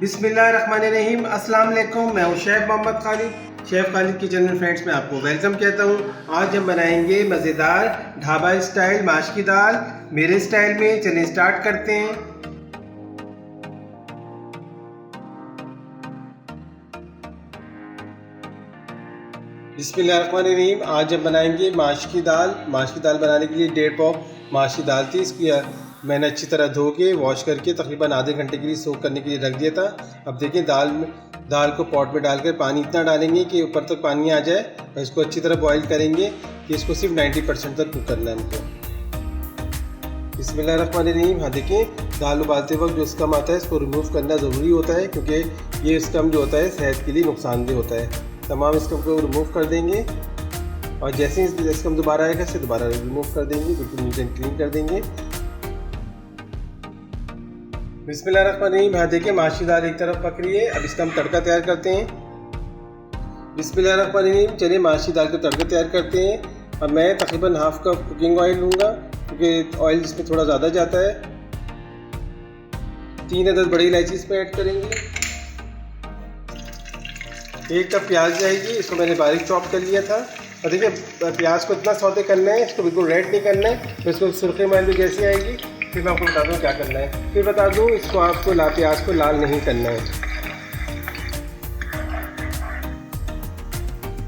बिस्मिल्लाहिर्रहमानिर्रहीम। अस्सलाम वालेकुम। मैं हूँ chef Mohammad Khalid. Chef Khalid kitchen and friends में आपको वेलकम कहता हूँ। आज हम बनाएंगे मज़ेदार ढाबा स्टाइल माश की दाल मेरे स्टाइल में। चलिए स्टार्ट करते हैं। बिस्मिल्लाहिर्रहमानिर्रहीम। आज हम बनाएंगे माश की दाल। माश की दाल बनाने के लिए 1.5 पाव माश की दाल थी। इसकी मैंने अच्छी तरह धो के वॉश करके तकरीबन आधे घंटे के लिए सोक करने के लिए रख दिया था। अब देखिए दाल को पॉट में डालकर पानी इतना डालेंगे कि ऊपर तक पानी आ जाए और इसको अच्छी तरह बॉईल करेंगे कि इसको सिर्फ 90% तक कुक करना है हमको। बिस्मिल्लाहिर्रहमानिर्रहीम। हाँ देखिए, दाल उबालते वक्त जो स्कम आता है इसको रिमूव करना ज़रूरी होता है, क्योंकि ये स्कम जो होता है सेहत के लिए नुकसानदेह होता है। तमाम स्कम को रिमूव कर देंगे और जैसे ही स्कम दोबारा आएगा इसे दोबारा रिमूव कर देंगे, बिल्कुल नीट एंड क्लीन कर देंगे। बिस्मिल्लाहिर्रहमानिर्रहीम। हाँ देखिए, माश की दाल एक तरफ पक रही है। अब इसका हम तड़का तैयार करते हैं। बिस्मिल्लाहिर्रहमानिर्रहीम। चलिए माश की दाल का तड़का तैयार करते हैं। अब मैं तकरीबन हाफ कप कुकिंग ऑयल लूँगा, क्योंकि ऑयल इसमें थोड़ा ज़्यादा जाता है। 3 अदद बड़ी इलायची इसमें ऐड करेंगे। 1 कप प्याज जाएगी, इसको मैंने बारीक चॉप कर लिया था। और देखिए, प्याज को इतना सौते करना है, इसको बिल्कुल रेड नहीं करना है। तो इसको सुर्खी मैल भी जैसी आएगी फिर मैं आपको बता दूँ क्या करना है। फिर बता दूँ, इसको आपको प्याज को लाल नहीं करना है।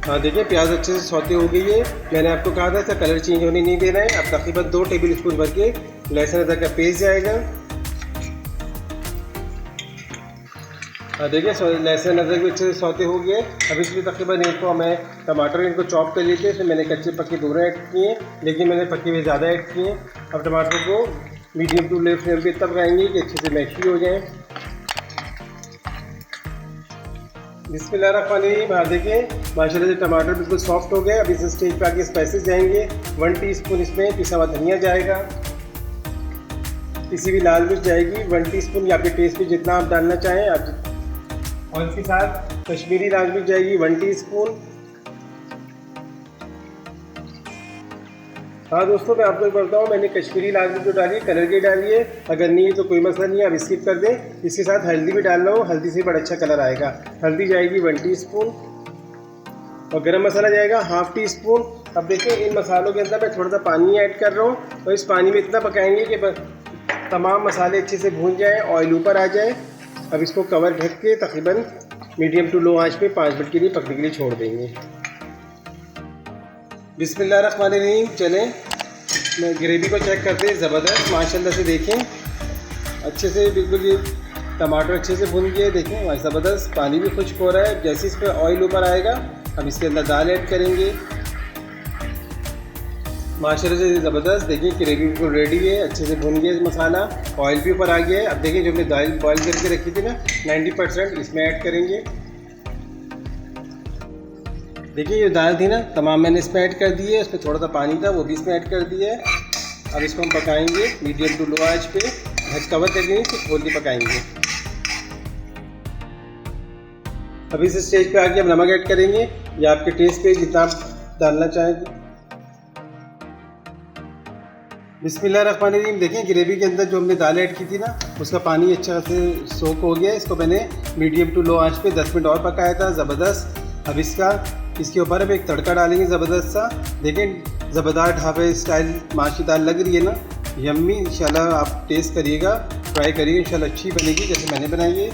हाँ देखिए, प्याज अच्छे से सौते हो गई है। मैंने आपको कहा था इसका कलर चेंज होने नहीं देना है। अब तकरीबन 2 टेबल स्पून भर के लहसुन अदरक का पेस्ट जाएगा। हाँ देखिए, लहसुन अदरक भी अच्छे से सौते हो गए। अब इसमें तकरीबन इनको मैं टमाटर इनको चॉप कर लिए थे, इसमें मैंने कच्चे पक्के दोनों ऐड किए, लेकिन मैंने पक्के हुए ज़्यादा ऐड किए। अब टमाटर को मीडियम टू लो फ्लेम पे तब पकाएंगे कि अच्छे से मैशी हो जाए। बिस्मिल्लाहिर्रहमानिर्रहीम। हाँ देखिए, माशाल्लाह से टमाटर बिल्कुल सॉफ्ट हो गए। अब इस स्टेज पे आके स्पाइसेस जाएंगे। 1 टीस्पून इसमें पिसा हुआ धनिया जाएगा। किसी भी लाल मिर्च जाएगी 1 टीस्पून, या आपके टेस्ट पे जितना आप डालना चाहें आप। और इसके साथ कश्मीरी लाल मिर्च जाएगी 1 टीस्पून। हाँ दोस्तों, मैं आपको बताऊँ, मैंने कश्मीरी लाल मिर्च जो डाली है कलर की डाली है। अगर नहीं है तो कोई मसला नहीं है, आप स्किप कर दें। इसके साथ हल्दी भी डाल रहा हूँ, हल्दी से बड़ा अच्छा कलर आएगा। हल्दी जाएगी 1 टीस्पून और गरम मसाला जाएगा 1/2 टीस्पून। अब देखिए, इन मसालों के अंदर मैं थोड़ा सा पानी ऐड कर रहा हूँ और इस पानी में इतना पकाएंगे कि तमाम मसाले अच्छे से भून जाए, ऑयल ऊपर आ जाए। अब इसको कवर ढक के तकरीबन मीडियम टू लो आंच पे 5 मिनट के लिए पकने के लिए छोड़ देंगे। बिस्मिल्लाहिर्रहमानिर्रहीम। चलें मैं ग्रेवी को चेक करते हैं। ज़बरदस्त माशाल्लाह से देखें, अच्छे से बिल्कुल ये टमाटर अच्छे से भुन गए। देखें ज़बरदस्त, पानी भी खुश्क हो रहा है। जैसे इस पर ऑयल ऊपर आएगा अब इसके अंदर दाल ऐड करेंगे। माशाल्लाह से ज़बरदस्त, देखिए ग्रेवी बिल्कुल रेडी है, अच्छे से भुन गया मसाला, ऑयल भी ऊपर आ गया है। अब देखिए, जो हमने दाल बॉईल करके रखी थी ना 90% इसमें ऐड करेंगे। देखिए, ये दाल थी ना तमाम मैंने इसमें ऐड कर दी है। इसमें थोड़ा सा पानी था वो भी इसमें ऐड कर दिया है। अब इसको हम पकाएंगे मीडियम टू लो आंच पे, कवर करेंगे फिर खोल के पकाएंगे। अब इस स्टेज पे आके हम नमक ऐड करेंगे, या आपके टेस्ट पे जितना आप डालना चाहें। बिस्मिल्लाहिर्रहमानिर्रहीम। देखिए, ग्रेवी के अंदर जो हमने दाल ऐड की थी ना उसका पानी अच्छा से सोक हो गया। इसको मैंने मीडियम टू लो आंच पे 10 मिनट और पकाया था। ज़बरदस्त। अब इसके ऊपर हम एक तड़का डालेंगे ज़बरदस्त सा। देखें, ज़बरदस्त ढाबे स्टाइल माश की दाल लग रही है ना, यम्मी। इंशाल्लाह आप टेस्ट करिएगा, ट्राई करिए, इंशाल्लाह अच्छी बनेगी जैसे मैंने बनाई है।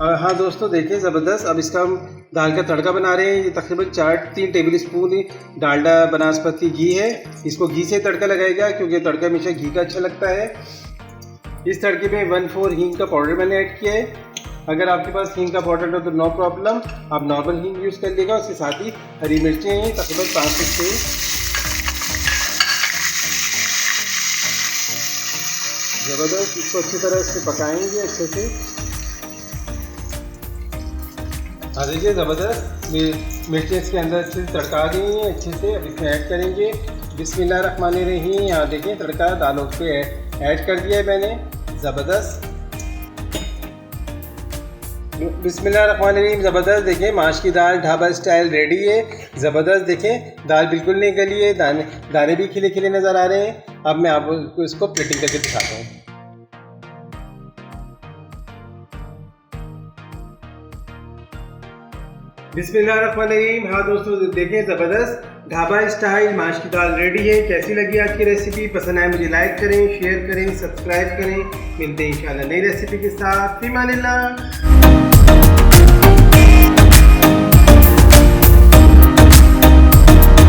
हाँ दोस्तों, देखिए ज़बरदस्त। अब इसका हम दाल का तड़का बना रहे हैं। ये तकरीबन 3 टेबल स्पून डालडा बनास्पति घी है। इसको घी से तड़का लगाएगा, क्योंकि तड़का हमेशा घी का अच्छा लगता है। इस तड़के में 1/4 हींग का पाउडर मैंने ऐड किया है। अगर आपके पास हींग का पाउडर हो तो नो प्रॉब्लम, आप नॉर्मल हींग यूज़ कर लीजिएगा। उसके साथ ही हरी मिर्चें हैं तकरीबन 5 से 6। ज़बरदस्त, इसको अच्छी तरह से पकाएंगे अच्छे से। हाँ देखिए, ज़बरदस्त मिर्चें इसके अंदर अच्छे से तड़का गई हैं अच्छे से। अब इसमें ऐड करेंगे बिस्मिल्लाहिर्रहमानिर्रहीम। यहाँ देखिए, तड़का दालों पे ऐड कर दिया है मैंने। ज़बरदस्त, बिस्मिल्लाहिर्रहमानिर्रहीम। ज़बरदस्त, देखें माश की दाल ढाबा स्टाइल रेडी है। ज़बरदस्त, देखें दाल बिल्कुल नहीं गली है, दाने भी खिले खिले नज़र आ रहे हैं। अब मैं आपको इसको प्लेटिंग करके दिखाता हूँ। बिस्मिल्लाहिर्रहमानिर्रहीम। हाँ दोस्तों, देखें ज़बरदस्त ढाबा स्टाइल माश की दाल रेडी है। कैसी लगी आज की रेसिपी? पसंद आए मुझे लाइक करें, शेयर करें, सब्सक्राइब करें। मिलते हैं इंशाल्लाह नई रेसिपी के साथ। फी अमानिल्लाह।